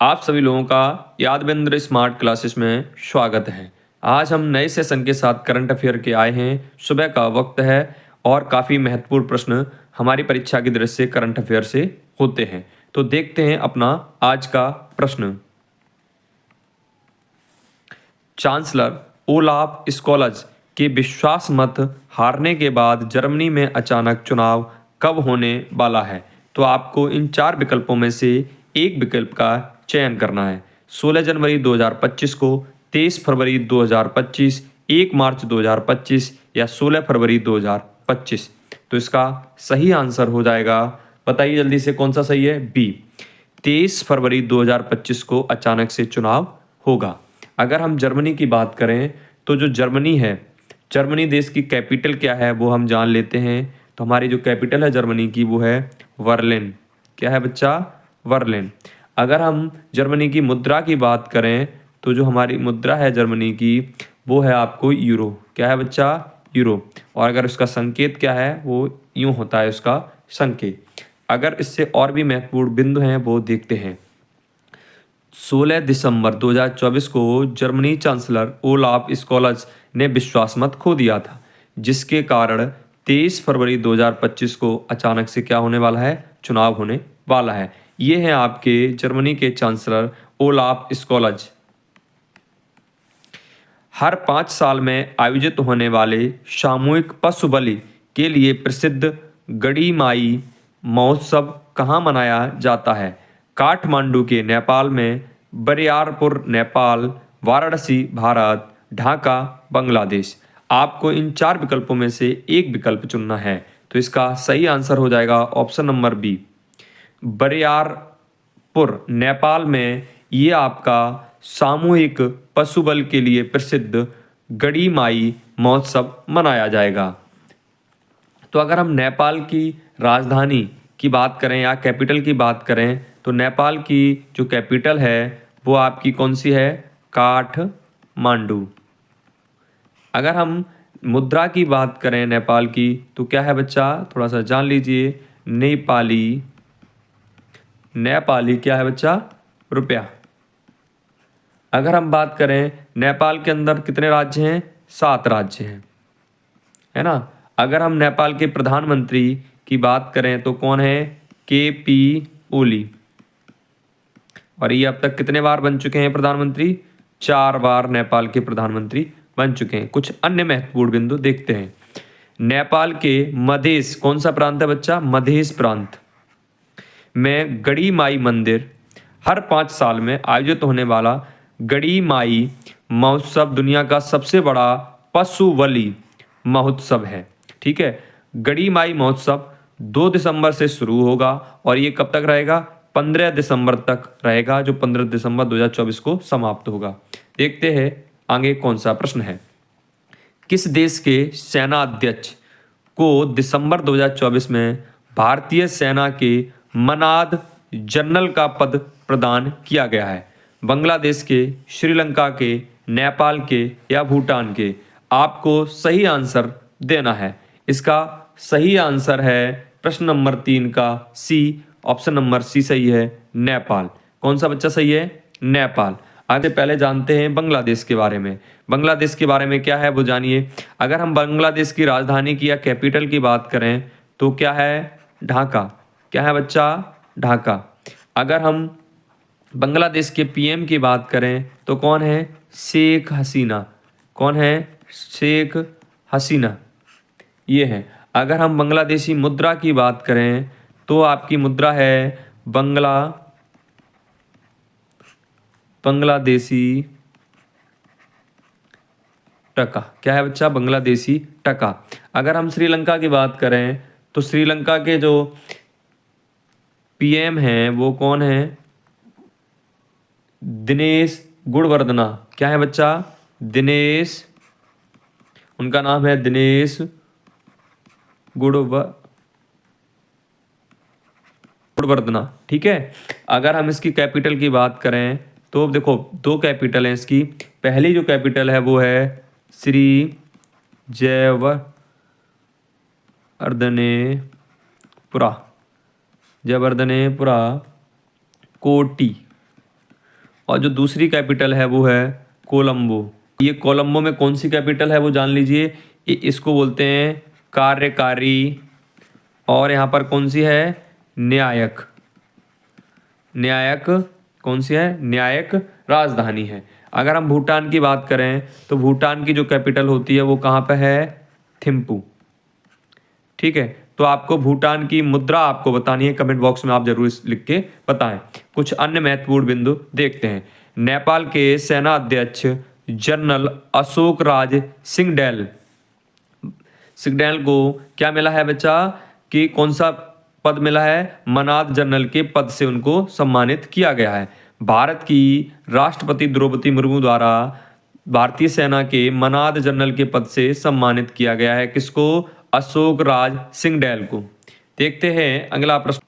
आप सभी लोगों का यादवेंद्र स्मार्ट क्लासेस में स्वागत है। आज हम नए सेशन के साथ करंट अफेयर के आए हैं। सुबह का वक्त है और काफ़ी महत्वपूर्ण प्रश्न हमारी परीक्षा की दृष्टि से करंट अफेयर से होते हैं। तो देखते हैं अपना आज का प्रश्न। चांसलर ओलाफ स्कोल्ज के विश्वास मत हारने के बाद जर्मनी में अचानक चुनाव कब होने वाला है? तो आपको इन चार विकल्पों में से एक विकल्प का चयन करना है। 16 जनवरी 2025 को, 23 फरवरी 2025, 1 मार्च 2025 या 16 फरवरी 2025। तो इसका सही आंसर हो जाएगा, बताइए जल्दी से कौन सा सही है? बी, 23 फरवरी 2025 को अचानक से चुनाव होगा। अगर हम जर्मनी की बात करें तो जो जर्मनी है, जर्मनी देश की कैपिटल क्या है वो हम जान लेते हैं। तो हमारी जो कैपिटल है जर्मनी की वो है बर्लिन। क्या है बच्चा? बर्लिन। अगर हम जर्मनी की मुद्रा की बात करें तो जो हमारी मुद्रा है जर्मनी की वो है आपको यूरो। क्या है बच्चा? यूरो। और अगर उसका संकेत क्या है वो यूं होता है उसका संकेत। अगर इससे और भी महत्वपूर्ण बिंदु हैं वो देखते हैं। 16 दिसंबर 2024 को जर्मनी चांसलर ओलाफ स्कोल्ज ने विश्वास मत खो दिया था, जिसके कारण 23 फरवरी 2025 को अचानक से क्या होने वाला है? चुनाव होने वाला है। ये हैं आपके जर्मनी के चांसलर ओलाफ स्कोल्ज। हर 5 साल में आयोजित होने वाले सामूहिक पशु बलि के लिए प्रसिद्ध गढ़ीमाई महोत्सव कहाँ मनाया जाता है? काठमांडू के नेपाल में, बरियारपुर नेपाल, वाराणसी भारत, ढाका बांग्लादेश। आपको इन चार विकल्पों में से एक विकल्प चुनना है। तो इसका सही आंसर हो जाएगा option number B, Bariyarpur Nepal में। ये आपका सामूहिक पशु बल के लिए प्रसिद्ध गढ़ीमाई महोत्सव मनाया जाएगा। तो अगर हम नेपाल की राजधानी की बात करें या कैपिटल की बात करें तो नेपाल की जो कैपिटल है वो आपकी कौन सी है? काठमांडू। अगर हम मुद्रा की बात करें नेपाल की तो क्या है बच्चा? थोड़ा सा जान लीजिए। नेपाली। नेपाली क्या है बच्चा? रुपया। अगर हम बात करें नेपाल के अंदर कितने राज्य हैं? 7 राज्य हैं, है ना। अगर हम नेपाल के प्रधानमंत्री की बात करें तो कौन है? के.पी. ओली। और ये अब तक कितने बार बन चुके हैं प्रधानमंत्री? 4 बार नेपाल के प्रधानमंत्री बन चुके हैं। कुछ अन्य महत्वपूर्ण बिंदु देखते हैं। नेपाल के मधेश, कौन सा प्रांत है बच्चा? मधेश प्रांत में गढ़ीमाई मंदिर हर 5 साल में आयोजित होने वाला गढ़ीमाई महोत्सव दुनिया का सबसे बड़ा पशु बलि महोत्सव है। ठीक है। गढ़ीमाई महोत्सव 2 दिसंबर से शुरू होगा और ये कब तक रहेगा? 15 दिसंबर तक रहेगा, जो 15 दिसंबर 2024 को समाप्त होगा। देखते हैं आगे कौन सा प्रश्न है। किस देश के सेना अध्यक्ष को दिसंबर 2024 में भारतीय सेना के मनाद जनरल का पद प्रदान किया गया है? बांग्लादेश के, श्रीलंका के, नेपाल के या भूटान के? आपको सही आंसर देना है। इसका सही आंसर है प्रश्न नंबर 3 का सी, ऑप्शन नंबर सी सही है, नेपाल। कौन सा बच्चा सही है? नेपाल। आगे पहले जानते हैं बांग्लादेश के बारे में। बांग्लादेश के बारे में क्या है वो जानिए। अगर हम बांग्लादेश की राजधानी की या कैपिटल की बात करें तो क्या है? ढाका। क्या है बच्चा? ढाका। अगर हम बांग्लादेश के पीएम की बात करें तो कौन है? शेख हसीना। कौन है? शेख हसीना, ये है। अगर हम बांग्लादेशी मुद्रा की बात करें तो आपकी मुद्रा है बांग्लादेशी टका। क्या है बच्चा? बांग्लादेशी टका। अगर हम श्रीलंका की बात करें तो श्रीलंका के जो पीएम हैं वो कौन है? दिनेश गुणवर्धना। क्या है बच्चा? दिनेश, उनका नाम है दिनेश गुणवर्धना। ठीक है। अगर हम इसकी कैपिटल की बात करें तो देखो 2 कैपिटल हैं इसकी। पहली जो कैपिटल है वो है श्री जयवर्धनेपुरा कोटी। और जो दूसरी कैपिटल है वो है कोलंबो। ये कोलंबो में कौन सी कैपिटल है वो जान लीजिए। इसको बोलते हैं कार्यकारी, और यहाँ पर कौन सी है, न्यायिक। न्यायिक कौन सी है, न्यायिक राजधानी है। अगर हम भूटान की बात करें तो भूटान की जो कैपिटल होती है वो कहाँ पे है, थिम्पू। ठीक है, तो आपको भूटान की मुद्रा आपको बतानी है, कमेंट बॉक्स में आप जरूर लिख के बताएं। कुछ अन्य महत्वपूर्ण बिंदु देखते हैं। नेपाल के सेना अध्यक्ष जनरल अशोक राज सिंगडेल को क्या मिला है बच्चा, कि कौन सा पद मिला है, मनाद जनरल के पद से उनको सम्मानित किया गया है। भारत की राष्ट्रपति द्रौपदी मुर्मू द्वारा भारतीय सेना के मनाद जनरल के पद से सम्मानित किया गया है किसको, अशोक राज सिंगडेल को। देखते हैं अगला प्रश्न।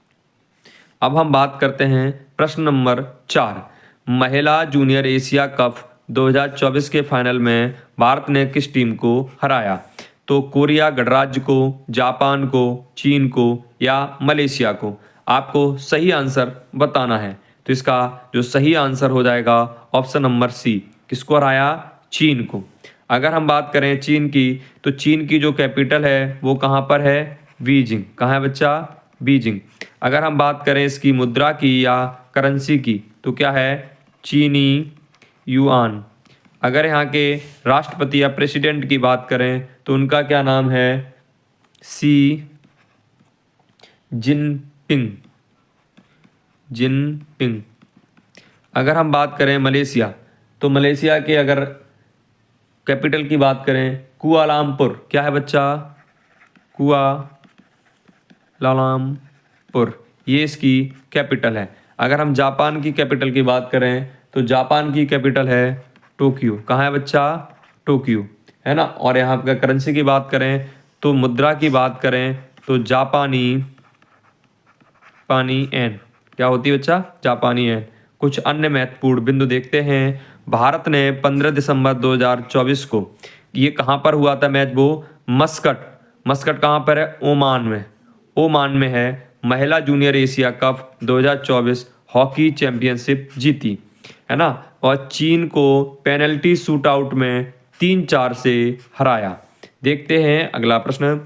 अब हम बात करते हैं प्रश्न नंबर 4। महिला जूनियर एशिया कप 2024 के फाइनल में भारत ने किस टीम को हराया, तो कोरिया गणराज्य को, जापान को, चीन को या मलेशिया को। आपको सही आंसर बताना है, तो इसका जो सही आंसर हो जाएगा ऑप्शन नंबर सी, किसको हराया, चीन को। अगर हम बात करें चीन की, तो चीन की जो कैपिटल है वो कहाँ पर है, बीजिंग। कहाँ है बच्चा, बीजिंग। अगर हम बात करें इसकी मुद्रा की या करेंसी की, तो क्या है, चीनी युआन। अगर यहाँ के राष्ट्रपति या प्रेसिडेंट की बात करें तो उनका क्या नाम है, सी जिनपिंग। जिनपिंग। अगर हम बात करें मलेशिया, तो मलेशिया के अगर कैपिटल की बात करें, कुआलालंपुर। क्या है बच्चा, कुआलालंपुर, ये इसकी कैपिटल है। अगर हम जापान की कैपिटल की बात करें तो जापान की कैपिटल है टोक्यो। कहाँ है बच्चा, टोक्यो, है ना। और यहाँ पर करेंसी की बात करें तो मुद्रा की बात करें तो जापानी एन। क्या होती है बच्चा, जापानी एन। कुछ अन्य महत्वपूर्ण बिंदु देखते हैं। भारत ने 15 दिसंबर 2024 को, ये कहाँ पर हुआ था मैच, वो मस्कट कहाँ पर है, ओमान में है, महिला junior Asia cup 2024 hockey championship जीती, है ना। और चीन को पेनल्टी शूट आउट में 3-4 से हराया। देखते हैं अगला प्रश्न।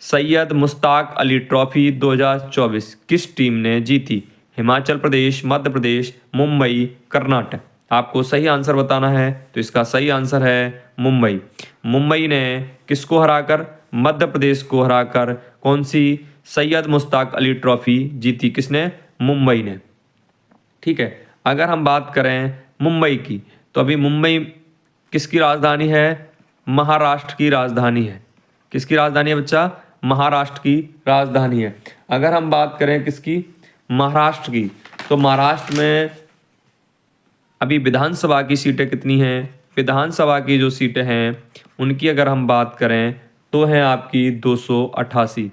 सैयद मुश्ताक अली ट्रॉफी 2024 किस टीम ने जीती, हिमाचल प्रदेश, मध्य प्रदेश, मुंबई, कर्नाटक। आपको सही आंसर बताना है, तो इसका सही आंसर है मुंबई। मुंबई ने किसको हराकर, मध्य प्रदेश को हराकर कौन सी सैयद मुश्ताक अली ट्रॉफी जीती, किसने, मुंबई ने। ठीक है, अगर हम बात करें मुंबई की, तो अभी मुंबई किसकी राजधानी है, महाराष्ट्र की राजधानी है। किसकी राजधानी है बच्चा, महाराष्ट्र की राजधानी है। अगर हम बात करें किसकी, महाराष्ट्र की, तो महाराष्ट्र में अभी विधानसभा की सीटें कितनी हैं, विधानसभा की जो सीटें हैं उनकी अगर हम बात करें तो हैं आपकी 288।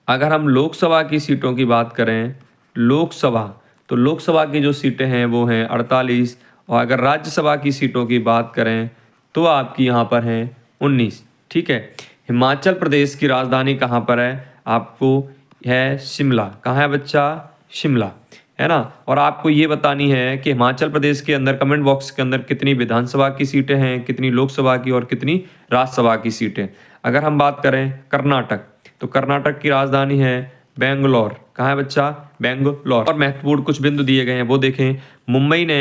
अगर हम लोकसभा की सीटों की बात करें, तो लोकसभा की जो सीटें हैं वो हैं 48, और अगर राज्यसभा की सीटों की बात करें तो आपकी यहाँ पर हैं 19। ठीक है, हिमाचल प्रदेश की राजधानी कहाँ पर है, आपको है शिमला। कहाँ है बच्चा, शिमला, है ना। और आपको ये बतानी है कि हिमाचल प्रदेश के अंदर कमेंट बॉक्स के अंदर कितनी विधानसभा की सीटें हैं, कितनी लोकसभा की और कितनी राज्यसभा की सीटें। अगर हम बात करें कर्नाटक, तो कर्नाटक की राजधानी है बेंगलोर। कहाँ है बच्चा, बेंगलोर। और महत्वपूर्ण कुछ बिंदु दिए गए हैं वो देखें। मुंबई ने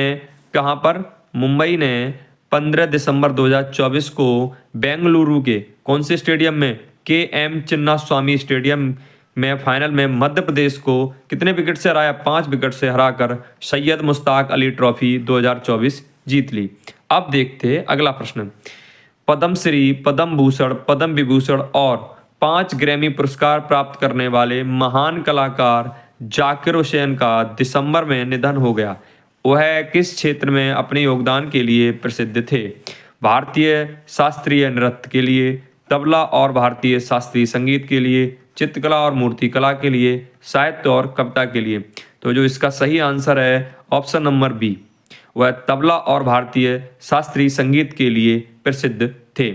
कहाँ पर, मुंबई ने 15 दिसंबर 2024 को बेंगलुरु के कौन से स्टेडियम में, KM चिन्नास्वामी स्टेडियम में फाइनल में मध्य प्रदेश को कितने विकेट से हराया, 5 विकेट से हराकर सैयद मुश्ताक अली ट्रॉफी 2024 जीत ली। अब देखते अगला प्रश्न। पद्मश्री, पद्म भूषण, पद्म विभूषण और 5 ग्रैमी पुरस्कार प्राप्त करने वाले महान कलाकार जाकिर हुसैन का दिसंबर में निधन हो गया। वह किस क्षेत्र में अपने योगदान के लिए प्रसिद्ध थे, भारतीय शास्त्रीय नृत्य के लिए, तबला और भारतीय शास्त्रीय संगीत के लिए, चित्रकला और मूर्तिकला के लिए, साहित्य और कविता के लिए। तो जो इसका सही आंसर है ऑप्शन नंबर बी, वह तबला और भारतीय शास्त्रीय संगीत के लिए प्रसिद्ध थे।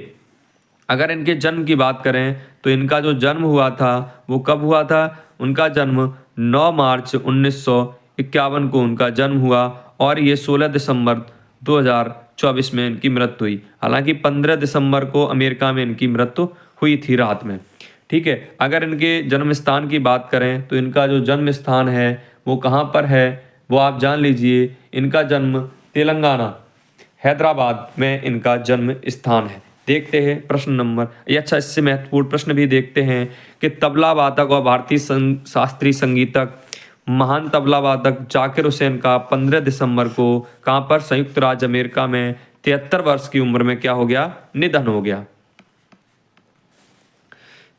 अगर इनके जन्म की बात करें तो इनका जो जन्म हुआ था वो कब हुआ था, उनका जन्म 9 मार्च 1951 को उनका जन्म हुआ, और ये 16 दिसंबर 2024 में इनकी मृत्यु हुई। हालांकि 15 दिसंबर को अमेरिका में इनकी मृत्यु हुई थी रात में। ठीक है, अगर इनके जन्म स्थान की बात करें तो इनका जो जन्म स्थान है वो कहाँ पर है वो आप जान लीजिए। इनका जन्म तेलंगाना हैदराबाद में इनका जन्म स्थान है। देखते हैं प्रश्न नंबर अच्छा, इससे महत्वपूर्ण प्रश्न भी देखते हैं कि तबला वादक और भारतीय शास्त्रीय संगीतक महान तबला वादक जाकिर हुसैन का 15 दिसंबर को कहाँ पर संयुक्त राज्य अमेरिका में 73 वर्ष की उम्र में क्या हो गया, निधन हो गया।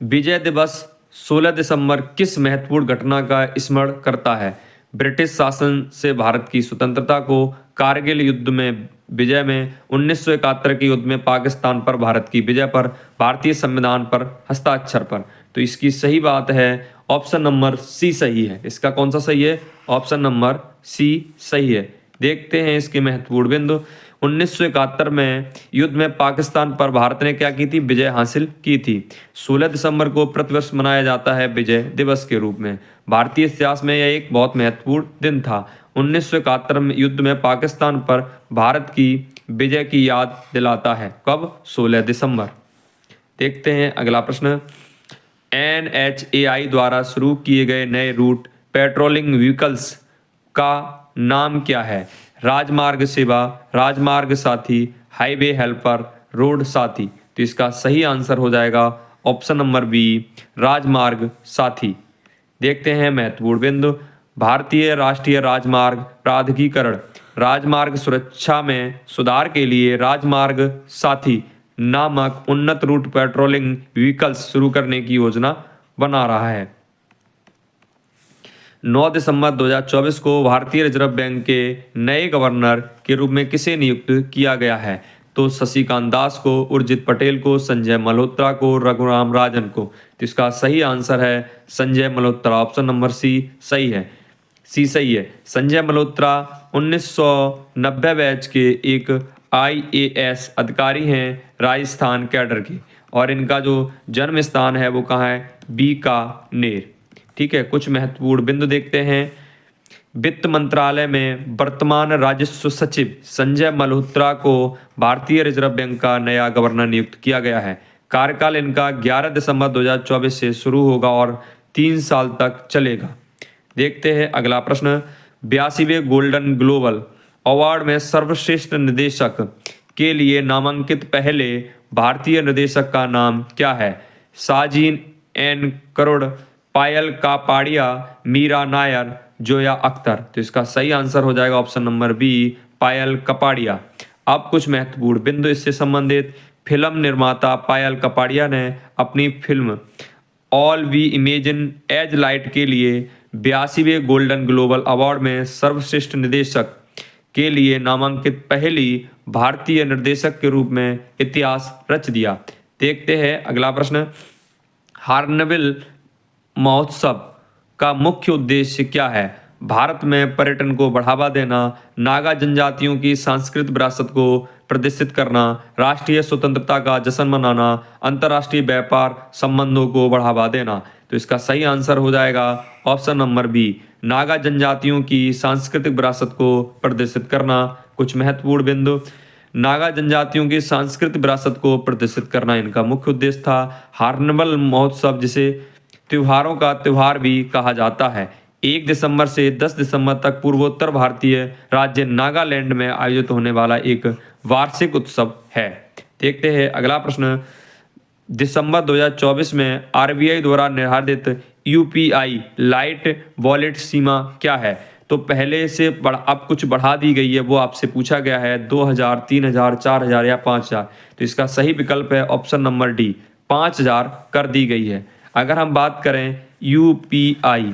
विजय दिवस 16 दिसंबर किस महत्वपूर्ण घटना का स्मरण करता है? ब्रिटिश शासन से भारत की स्वतंत्रता को, कारगिल युद्ध में विजय में, 1971 के युद्ध में पाकिस्तान पर भारत की विजय पर, भारतीय संविधान पर हस्ताक्षर पर। तो इसकी सही बात है ऑप्शन नंबर सी सही है। इसका कौन सा सही है? ऑप्शन नंबर सी सही है। देखते हैं इसके महत्वपूर्ण बिंदु। 1971 में युद्ध में पाकिस्तान पर भारत ने क्या की थी? विजय हासिल की थी। 16 दिसंबर को प्रतिवर्ष मनाया जाता है विजय दिवस के रूप में। भारतीय इतिहास में यह एक बहुत महत्वपूर्ण दिन था। 1971 में युद्ध में पाकिस्तान पर भारत की विजय की याद दिलाता है। कब? 16 दिसंबर। देखते हैं अगला प्रश्न। NHAI द्वारा शुरू किए गए नए रूट पेट्रोलिंग व्हीकल्स का नाम क्या है? राजमार्ग सेवा, राजमार्ग साथी, हाईवे हेल्पर, रोड साथी। तो इसका सही आंसर हो जाएगा ऑप्शन नंबर बी, राजमार्ग साथी। देखते हैं महत्वपूर्ण बिंदु। भारतीय राष्ट्रीय राजमार्ग प्राधिकरण राजमार्ग सुरक्षा में सुधार के लिए राजमार्ग साथी नामक उन्नत रूट पेट्रोलिंग व्हीकल्स शुरू करने की योजना बना रहा है। 9 दिसंबर 2024 को भारतीय रिजर्व बैंक के नए गवर्नर के रूप में किसे नियुक्त किया गया है? तो शशिकांत दास को, उर्जित पटेल को, संजय मल्होत्रा को, रघुराम राजन को। तो इसका सही आंसर है Sanjay Malhotra. Option number C सही है। सी सही है। संजय मल्होत्रा 1990 बैच के एक IAS अधिकारी हैं राजस्थान कैडर के, और इनका जो जन्म स्थान है वो कहाँ है? बीकानेर। ठीक है, कुछ महत्वपूर्ण बिंदु देखते हैं। वित्त मंत्रालय में वर्तमान राजस्व सचिव संजय मल्होत्रा को भारतीय रिजर्व बैंक का नया गवर्नर नियुक्त किया गया है। कार्यकाल इनका 11 दिसंबर 2024 से शुरू होगा और 3 साल तक चलेगा। देखते हैं अगला प्रश्न। 82वें गोल्डन ग्लोबल अवार्ड में सर्वश्रेष्ठ निर्देशक के लिए नामांकित पहले भारतीय निर्देशक का नाम क्या है? साजिन एन करोड़, पायल कापाड़िया, मीरा नायर, जोया अख्तर। तो इसका सही आंसर हो जाएगा ऑप्शन नंबर बी, पायल कपाड़िया। अब कुछ महत्वपूर्ण बिंदु इससे संबंधित। फिल्म निर्माता पायल कपाड़िया ने अपनी film all we imagine as light के लिए 82वें गोल्डन ग्लोबल अवार्ड में सर्वश्रेष्ठ निर्देशक के लिए नामांकित पहली भारतीय निर्देशक के रूप में इतिहास रच दिया। देखते हैं अगला प्रश्न। हार्नबिल महोत्सव का मुख्य उद्देश्य क्या है? भारत में पर्यटन को बढ़ावा देना, नागा जनजातियों की सांस्कृतिक विरासत को प्रदर्शित करना, राष्ट्रीय स्वतंत्रता का जश्न मनाना, अंतर्राष्ट्रीय व्यापार संबंधों को बढ़ावा देना। तो इसका सही आंसर हो जाएगा ऑप्शन नंबर बी, नागा जनजातियों की सांस्कृतिक विरासत को प्रदर्शित करना। कुछ महत्वपूर्ण बिंदु। नागा जनजातियों की सांस्कृतिक विरासत को प्रदर्शित करना इनका मुख्य उद्देश्य था। हार्नबिल महोत्सव, जिसे त्योहारों का त्योहार भी कहा जाता है, 1 दिसंबर से 10 दिसंबर तक पूर्वोत्तर भारतीय राज्य नागालैंड में आयोजित होने वाला एक वार्षिक उत्सव है। देखते हैं अगला प्रश्न। दिसंबर 2024 में RBI द्वारा निर्धारित UPI लाइट वॉलेट सीमा क्या है? तो पहले से अब कुछ बढ़ा दी गई है, वो आपसे पूछा गया है 2000, 3000, 4000 या 5000। तो इसका सही विकल्प है ऑप्शन नंबर डी, 5000 कर दी गई है। अगर हम बात करें UPI,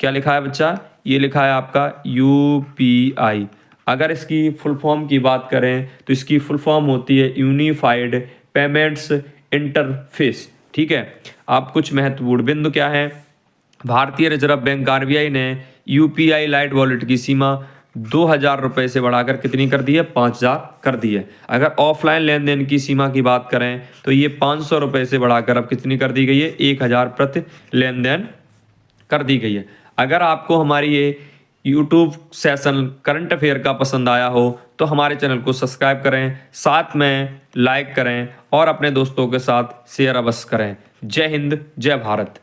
क्या लिखा है बच्चा? ये लिखा है आपका UPI। अगर इसकी फुल फॉर्म की बात करें तो इसकी फुल फॉर्म होती है यूनिफाइड पेमेंट्स इंटरफेस। ठीक है, आप कुछ महत्वपूर्ण बिंदु क्या है? भारतीय रिजर्व बैंक RBI ने UPI लाइट वॉलेट की सीमा 2000 रुपये से बढ़ाकर कितनी कर दी है? 5000 कर दी है। अगर ऑफलाइन लेन देन की सीमा की बात करें तो ये 500 रुपये से बढ़ाकर अब कितनी कर दी गई है? 1000 प्रति लेन देन कर दी गई है। अगर आपको हमारी ये यूट्यूब सेशन करंट अफेयर का पसंद आया हो तो हमारे चैनल को सब्सक्राइब करें, साथ में लाइक करें और अपने दोस्तों के साथ शेयर अवश्य करें। जय हिंद, जय भारत।